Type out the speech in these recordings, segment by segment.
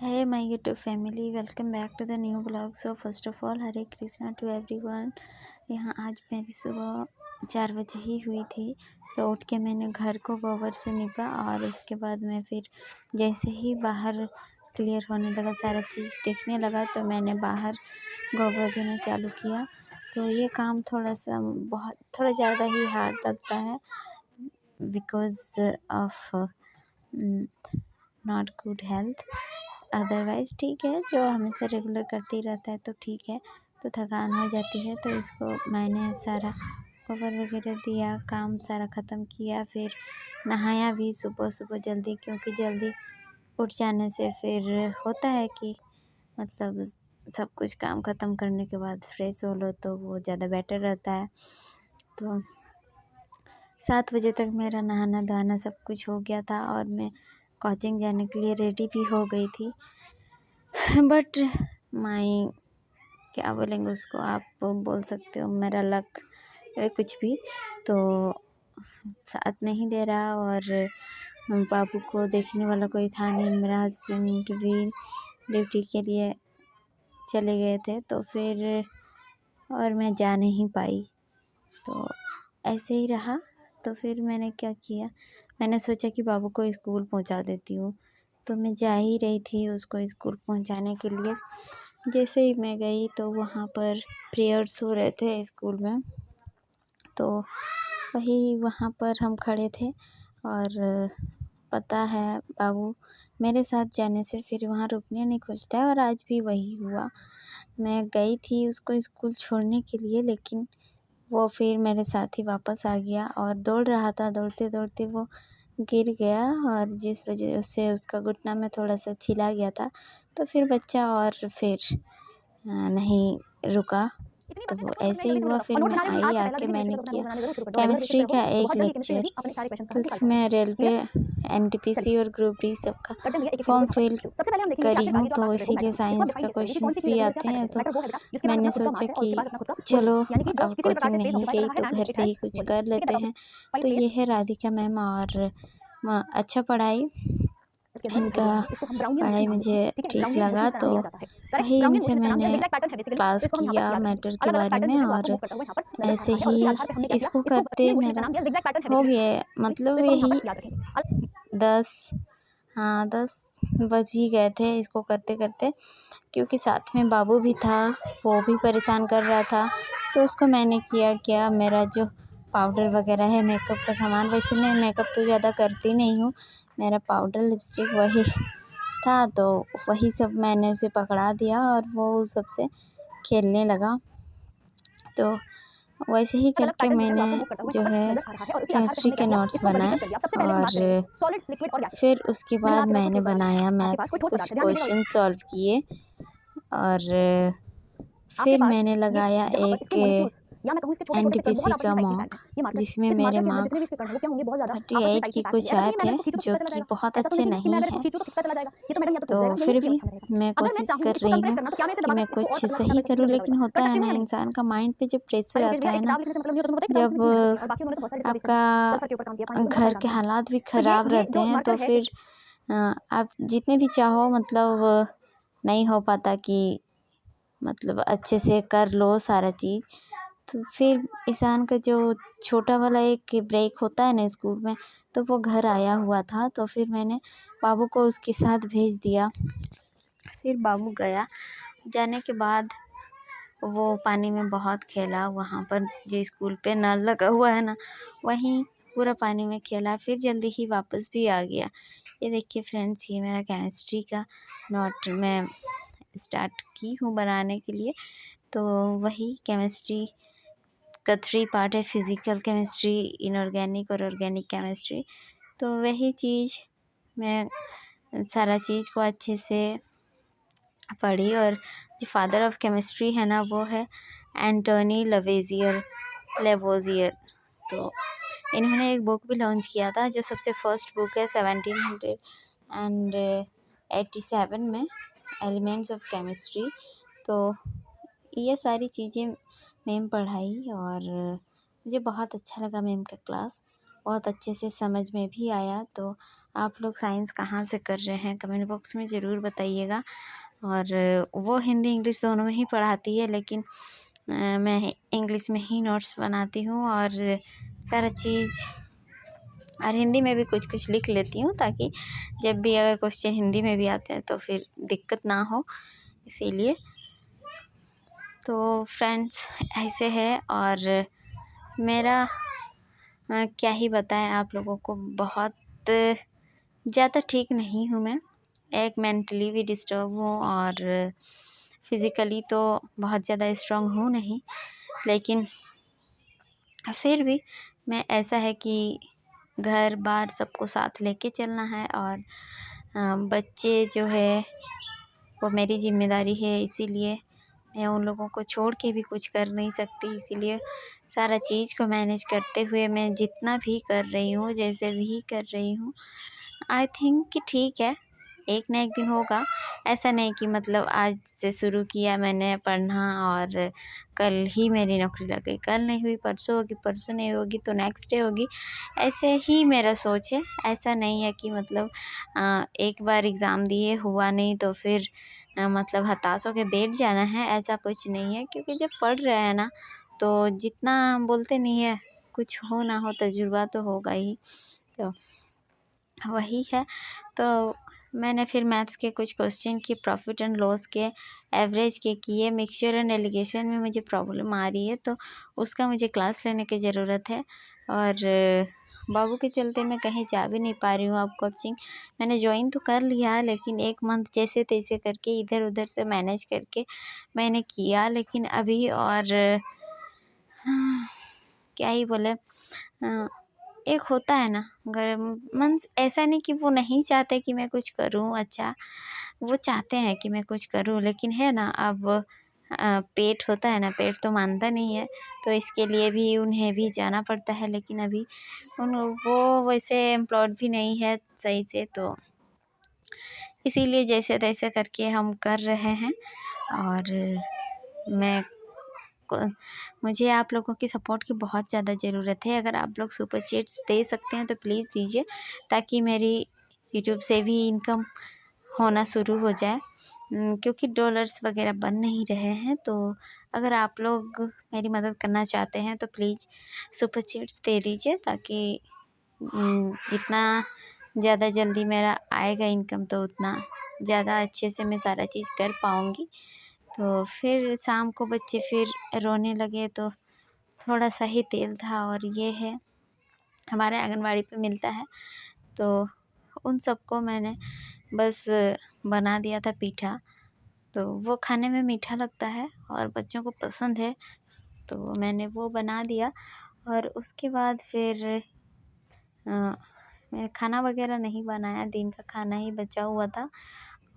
Hey my YouTube family, welcome back to the new vlog. So first of all, Hare Krishna to everyone. यहाँ आज मेरी सुबह 4 बजे ही हुई थी, तो उठ के मैंने घर को गोबर से निपा और उसके बाद मैं फिर जैसे ही बाहर क्लियर होने लगा, सारा चीज़ देखने लगा, तो मैंने बाहर गोबर देना चालू किया। तो ये काम थोड़ा ज़्यादा ही हार्ड लगता है because of not good health. Otherwise ठीक है, जो हमेशा रेगुलर करते ही रहता है तो ठीक है। तो थकान हो जाती है, तो इसको मैंने सारा गोबर वगैरह दिया, काम सारा ख़त्म किया, फिर नहाया भी सुबह सुबह जल्दी, क्योंकि जल्दी उठ जाने से फिर होता है कि मतलब सब कुछ काम ख़त्म करने के बाद फ्रेश हो लो तो वो ज़्यादा बेटर रहता है। तो 7 बजे तक मेरा नहाना धोना सब कुछ हो गया था और मैं कोचिंग जाने के लिए रेडी भी हो गई थी। बट माई क्या बोलेंगे उसको, आप बोल सकते हो मेरा लक कुछ भी, तो साथ नहीं दे रहा और बाबू को देखने वाला कोई था नहीं। मेरा हस्बैंड भी ड्यूटी के लिए चले गए थे, तो फिर और मैं जा नहीं पाई, तो ऐसे ही रहा। तो फिर मैंने क्या किया, मैंने सोचा कि बाबू को स्कूल पहुंचा देती हूँ। तो मैं जा ही रही थी उसको स्कूल पहुंचाने के लिए। जैसे ही मैं गई तो वहाँ पर प्रेयर्स हो रहे थे स्कूल में, तो वही वहाँ पर हम खड़े थे। और पता है, बाबू मेरे साथ जाने से फिर वहाँ रुकने नहीं खोजता है, और आज भी वही हुआ। मैं गई थी उसको स्कूल छोड़ने के लिए, लेकिन वो फिर मेरे साथ ही वापस आ गया और दौड़ रहा था। दौड़ते दौड़ते वो गिर गया, और जिस वजह से उसका घुटना में थोड़ा सा छिला गया था। तो फिर बच्चा और फिर नहीं रुका, तो वो ऐसे ही हुआ। फिर मैं आई, आके मैंने किया केमिस्ट्री का एक लेक्चर, क्योंकि मैं रेलवे एनटीपीसी और ग्रुप डी सबका फॉर्म फिल करी हूँ, तो इसीलिए साइंस का क्वेश्चंस भी आते हैं। तो मैंने सोचा कि चलो अब कोचिंग नहीं गई तो घर से ही कुछ कर लेते हैं। तो ये है राधिका मैम, और अच्छा पढ़ाई इनका पढ़ाई मुझे ठीक लगा, तो वही इनसे मैंने क्लास किया मैटर के बारे में। और ऐसे ही इसको करते मेरा हो गया, मतलब यही 10 बज ही गए थे इसको करते करते, क्योंकि साथ में बाबू भी था, वो भी परेशान कर रहा था। तो उसको मैंने किया मेरा जो पाउडर वगैरह है, मेकअप का सामान, वैसे मैं मेकअप तो ज़्यादा करती नहीं हूँ, मेरा पाउडर लिपस्टिक वही था, तो वही सब मैंने उसे पकड़ा दिया और वो सबसे खेलने लगा। तो वैसे ही करके मैंने जो है केमिस्ट्री के नोट्स बनाए, और फिर उसके बाद मैंने बनाया मैथ्स के कुछ क्वेश्चन सॉल्व किए। और फिर मैंने लगाया एक एनटीपीसी का मॉक, जिसमें मेरे मार्क्स 38 की कुछ आए थे, जो कि बहुत अच्छे नहीं हैं। तो फिर भी मैं कोशिश कर रही हूँ कि मैं कुछ सही करूँ, लेकिन होता है ना, इंसान का माइंड पे जब प्रेशर आता है ना, जब आपका घर के हालात भी ख़राब रहते हैं, तो फिर आप जितने भी चाहो मतलब नहीं हो पाता कि मतलब अच्छे से कर लो सारा चीज़। तो फिर इंसान का जो छोटा वाला एक ब्रेक होता है ना स्कूल में, तो वो घर आया हुआ था। तो फिर मैंने बाबू को उसके साथ भेज दिया। फिर बाबू गया, जाने के बाद वो पानी में बहुत खेला। वहाँ पर जो स्कूल पे नल लगा हुआ है ना, वहीं पूरा पानी में खेला, फिर जल्दी ही वापस भी आ गया। ये देखिए फ्रेंड्स, ये मेरा केमिस्ट्री का नोट मैं स्टार्ट की हूँ बनाने के लिए। तो वही केमिस्ट्री का 3 पार्ट है, फिज़िकल केमिस्ट्री, इनऑर्गेनिक और ऑर्गेनिक केमिस्ट्री। तो वही चीज़ मैं सारा चीज़ को अच्छे से पढ़ी। और जो फादर ऑफ केमिस्ट्री है ना, वो है एंटोनी लेवोजियर। तो इन्होंने एक बुक भी लॉन्च किया था, जो सबसे फर्स्ट बुक है 1787 में, एलिमेंट्स ऑफ केमिस्ट्री। तो ये सारी चीज़ें मैम पढ़ाई, और मुझे बहुत अच्छा लगा मैम का क्लास, बहुत अच्छे से समझ में भी आया। तो आप लोग साइंस कहाँ से कर रहे हैं कमेंट बॉक्स में ज़रूर बताइएगा। और वो हिंदी इंग्लिश दोनों में ही पढ़ाती है, लेकिन मैं इंग्लिश में ही नोट्स बनाती हूँ और सारा चीज़, और हिंदी में भी कुछ कुछ लिख लेती हूँ ताकि जब भी अगर क्वेश्चन हिंदी में भी आते हैं तो फिर दिक्कत ना हो, इसीलिए। तो फ्रेंड्स ऐसे है, और मेरा क्या ही बताएं आप लोगों को, बहुत ज़्यादा ठीक नहीं हूँ मैं। एक मेंटली भी डिस्टर्ब हूँ और फिज़िकली तो बहुत ज़्यादा स्ट्रांग हूँ नहीं, लेकिन फिर भी मैं ऐसा है कि घर बार सबको साथ लेके चलना है, और बच्चे जो है वो मेरी ज़िम्मेदारी है, इसीलिए मैं उन लोगों को छोड़ के भी कुछ कर नहीं सकती। इसीलिए सारा चीज़ को मैनेज करते हुए मैं जितना भी कर रही हूँ, जैसे भी कर रही हूँ, आई थिंक कि ठीक है, एक ना एक दिन होगा। ऐसा नहीं कि मतलब आज से शुरू किया मैंने पढ़ना और कल ही मेरी नौकरी लग गई, कल नहीं हुई परसों होगी, परसों नहीं होगी तो नेक्स्ट डे होगी, ऐसे ही मेरा सोच है। ऐसा नहीं है कि मतलब एक बार एग्ज़ाम दिए हुआ नहीं तो फिर मतलब हताश होके बैठ जाना है, ऐसा कुछ नहीं है। क्योंकि जब पढ़ रहे हैं ना, तो जितना बोलते नहीं है, कुछ हो ना हो तजुर्बा तो होगा ही, तो वही है। तो मैंने फिर मैथ्स के कुछ क्वेश्चन की प्रॉफिट एंड लॉस के, एवरेज के किए, मिक्सचर एंड एलिगेशन में मुझे प्रॉब्लम आ रही है तो उसका मुझे क्लास लेने की ज़रूरत है। और बाबू के चलते मैं कहीं जा भी नहीं पा रही हूँ। अब कोचिंग मैंने ज्वाइन तो कर लिया, लेकिन 1 मंथ जैसे तैसे करके इधर उधर से मैनेज करके मैंने किया, लेकिन अभी और क्या ही बोले, एक होता है ना अगर मन, ऐसा नहीं कि वो नहीं चाहते कि मैं कुछ करूं, अच्छा वो चाहते हैं कि मैं कुछ करूं, लेकिन है ना अब पेट होता है ना, पेट तो मानता नहीं है, तो इसके लिए भी उन्हें भी जाना पड़ता है। लेकिन अभी वो वैसे एम्प्लॉयड भी नहीं है सही से, तो इसीलिए जैसे तैसे करके हम कर रहे हैं। और मैं मुझे आप लोगों की सपोर्ट की बहुत ज़्यादा ज़रूरत है। अगर आप लोग सुपर चैट्स दे सकते हैं तो प्लीज़ दीजिए, ताकि मेरी यूट्यूब से भी इनकम होना शुरू हो जाए, क्योंकि डॉलर्स वगैरह बन नहीं रहे हैं। तो अगर आप लोग मेरी मदद करना चाहते हैं तो प्लीज़ सुपर चैट्स दे दीजिए, ताकि जितना ज़्यादा जल्दी मेरा आएगा इनकम, तो उतना ज़्यादा अच्छे से मैं सारा चीज़ कर पाऊँगी। तो फिर शाम को बच्चे फिर रोने लगे, तो थोड़ा सा ही तेल था, और ये है हमारे आंगनवाड़ी पे मिलता है, तो उन सबको मैंने बस बना दिया था पीठा। तो वो खाने में मीठा लगता है और बच्चों को पसंद है, तो मैंने वो बना दिया। और उसके बाद फिर मैंने खाना वगैरह नहीं बनाया, दिन का खाना ही बचा हुआ था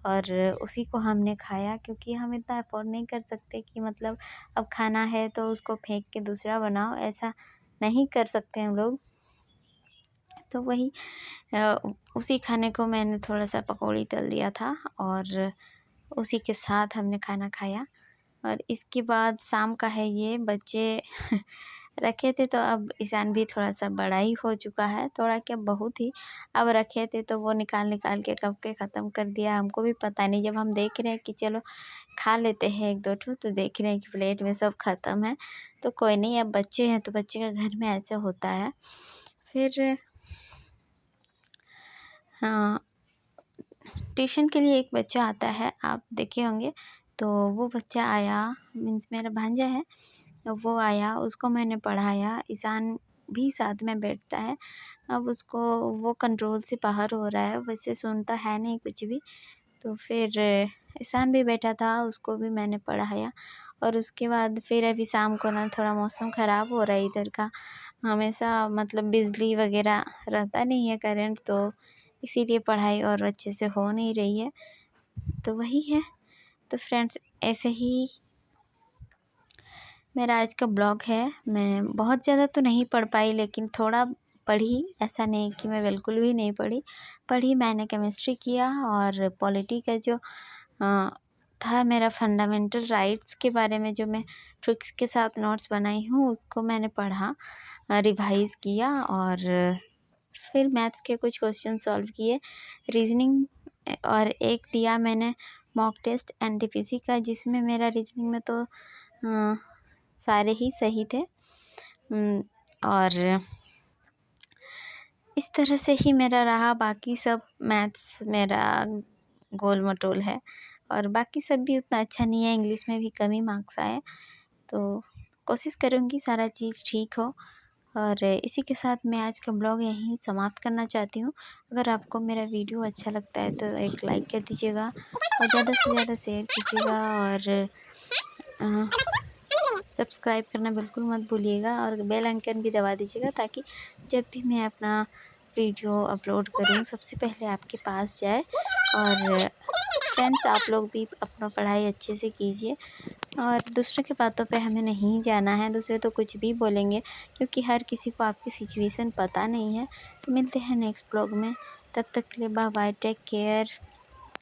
और उसी को हमने खाया, क्योंकि हम इतना अफोर्ड नहीं कर सकते कि मतलब अब खाना है तो उसको फेंक के दूसरा बनाओ, ऐसा नहीं कर सकते हम लोग। तो वही उसी खाने को मैंने थोड़ा सा पकौड़ी तल दिया था और उसी के साथ हमने खाना खाया। और इसके बाद शाम का है, ये बच्चे रखे थे, तो अब ईशान भी थोड़ा सा बड़ा ही हो चुका है, थोड़ा क्या बहुत ही। अब रखे थे तो वो निकाल निकाल के कब के ख़त्म कर दिया, हमको भी पता नहीं। जब हम देख रहे हैं कि चलो खा लेते हैं एक दो ठो, तो देख रहे हैं कि प्लेट में सब ख़त्म है। तो कोई नहीं, अब बच्चे हैं तो बच्चे का घर में ऐसे होता है। फिर हाँ, ट्यूशन के लिए एक बच्चा आता है, आप देखे होंगे। तो वो बच्चा आया, मीन्स मेरा भांजा है, वो आया, उसको मैंने पढ़ाया। ईशान भी साथ में बैठता है। अब उसको वो कंट्रोल से बाहर हो रहा है, वैसे सुनता है नहीं कुछ भी। तो फिर ईशान भी बैठा था, उसको भी मैंने पढ़ाया। और उसके बाद फिर अभी शाम को ना थोड़ा मौसम ख़राब हो रहा है इधर का, हमेशा मतलब बिजली वगैरह रहता नहीं है, करंट, तो इसीलिए पढ़ाई और अच्छे से हो नहीं रही है। तो वही है। तो फ्रेंड्स, ऐसे ही मेरा आज का ब्लॉग है। मैं बहुत ज़्यादा तो नहीं पढ़ पाई, लेकिन थोड़ा पढ़ी, ऐसा नहीं कि मैं बिल्कुल भी नहीं पढ़ी मैंने केमिस्ट्री किया, और पॉलिटी का जो था मेरा फंडामेंटल राइट्स के बारे में, जो मैं ट्रिक्स के साथ नोट्स बनाई हूँ, उसको मैंने पढ़ा, रिवाइज़ किया। और फिर मैथ्स के कुछ क्वेश्चन सॉल्व किए, रीजनिंग, और एक दिया मैंने मॉक टेस्ट एनटीपीसी का, जिसमें मेरा रीजनिंग में तो सारे ही सही थे। और इस तरह से ही मेरा रहा। बाकी सब मैथ्स मेरा गोल मटोल है, और बाकी सब भी उतना अच्छा नहीं है। इंग्लिश में भी कम ही मार्क्स आए, तो कोशिश करूँगी सारा चीज़ ठीक हो। और इसी के साथ मैं आज का ब्लॉग यहीं समाप्त करना चाहती हूँ। अगर आपको मेरा वीडियो अच्छा लगता है तो एक लाइक कर दीजिएगा, और ज़्यादा से ज़्यादा शेयर कीजिएगा, और सब्सक्राइब करना बिल्कुल मत भूलिएगा, और बेल आइकन भी दबा दीजिएगा, ताकि जब भी मैं अपना वीडियो अपलोड करूँ सबसे पहले आपके पास जाए। और फ्रेंड्स, आप लोग भी अपना पढ़ाई अच्छे से कीजिए, और दूसरों की बातों पे हमें नहीं जाना है। दूसरे तो कुछ भी बोलेंगे, क्योंकि हर किसी को आपकी सिचुएशन पता नहीं है। तो मिलते हैं नेक्स्ट ब्लॉग में, तब तक के लिए बाय बाय, टेक केयर।